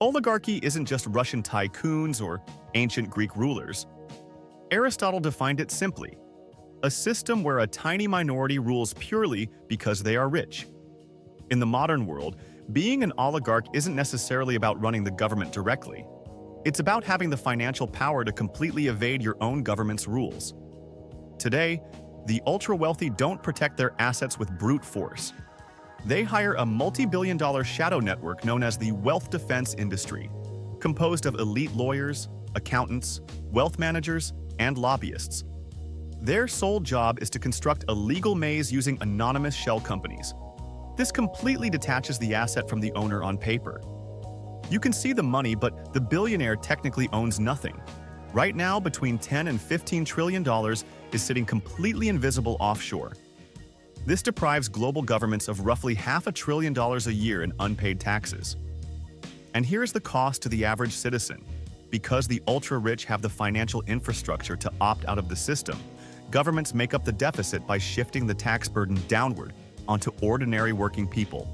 Oligarchy isn't just Russian tycoons or ancient Greek rulers. Aristotle defined it simply: a system where a tiny minority rules purely because they are rich. In the modern world, being an oligarch isn't necessarily about running the government directly. It's about having the financial power to completely evade your own government's rules. Today, the ultra-wealthy don't protect their assets with brute force. They hire a multi-billion-dollar shadow network known as the wealth defense industry, composed of elite lawyers, accountants, wealth managers, and lobbyists. Their sole job is to construct a legal maze using anonymous shell companies. This completely detaches the asset from the owner on paper. You can see the money, but the billionaire technically owns nothing. Right now, between $10 and $15 trillion is sitting completely invisible offshore. This deprives global governments of roughly $500 billion a year in unpaid taxes. And here's the cost to the average citizen. Because the ultra-rich have the financial infrastructure to opt out of the system, governments make up the deficit by shifting the tax burden downward onto ordinary working people.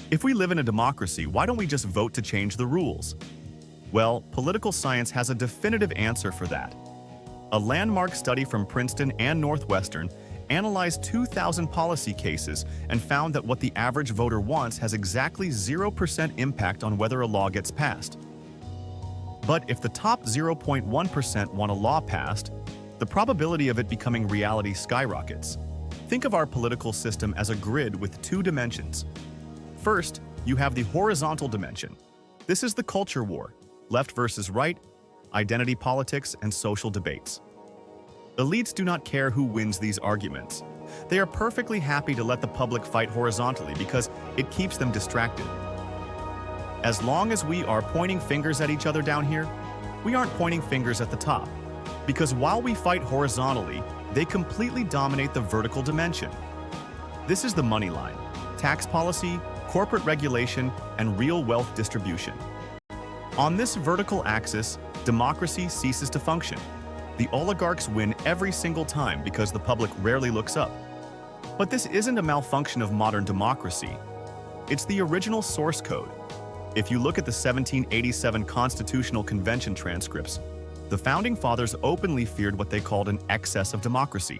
If we live in a democracy, why don't we just vote to change the rules? Well, political science has a definitive answer for that. A landmark study from Princeton and Northwestern analyzed 2,000 policy cases and found that what the average voter wants has exactly 0% impact on whether a law gets passed. But if the top 0.1% want a law passed, the probability of it becoming reality skyrockets. Think of our political system as a grid with two dimensions. First, you have the horizontal dimension. This is the culture war, left versus right, identity politics, and social debates. Elites do not care who wins these arguments. They are perfectly happy to let the public fight horizontally because it keeps them distracted. As long as we are pointing fingers at each other down here, we aren't pointing fingers at the top. Because while we fight horizontally, they completely dominate the vertical dimension. This is the money line: tax policy, corporate regulation, and real wealth distribution. On this vertical axis, democracy ceases to function. The oligarchs win every single time because the public rarely looks up. But this isn't a malfunction of modern democracy. It's the original source code. If you look at the 1787 Constitutional Convention transcripts, the Founding Fathers openly feared what they called an excess of democracy.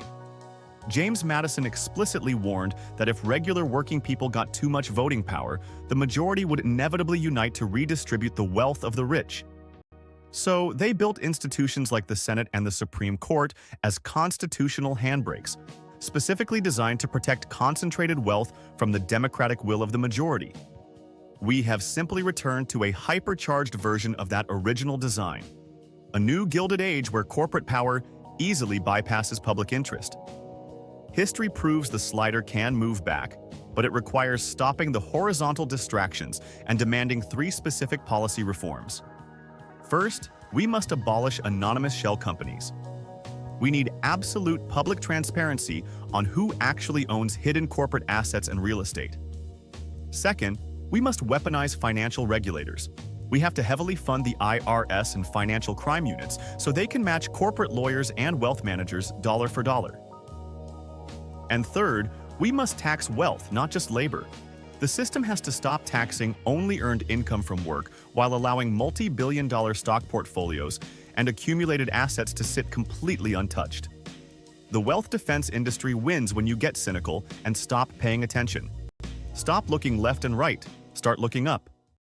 James Madison explicitly warned that if regular working people got too much voting power, the majority would inevitably unite to redistribute the wealth of the rich. So they built institutions like the Senate and the Supreme Court as constitutional handbrakes, specifically designed to protect concentrated wealth from the democratic will of the majority. We have simply returned to a hypercharged version of that original design. A new Gilded Age where corporate power easily bypasses public interest. History proves the slider can move back, but it requires stopping the horizontal distractions and demanding three specific policy reforms. First, we must abolish anonymous shell companies. We need absolute public transparency on who actually owns hidden corporate assets and real estate. Second, we must weaponize financial regulators. We have to heavily fund the IRS and financial crime units so they can match corporate lawyers and wealth managers dollar for dollar. And third, we must tax wealth, not just labor. The system has to stop taxing only earned income from work while allowing multi-billion-dollar stock portfolios and accumulated assets to sit completely untouched. The wealth defense industry wins when you get cynical and stop paying attention. Stop looking left and right, start looking up.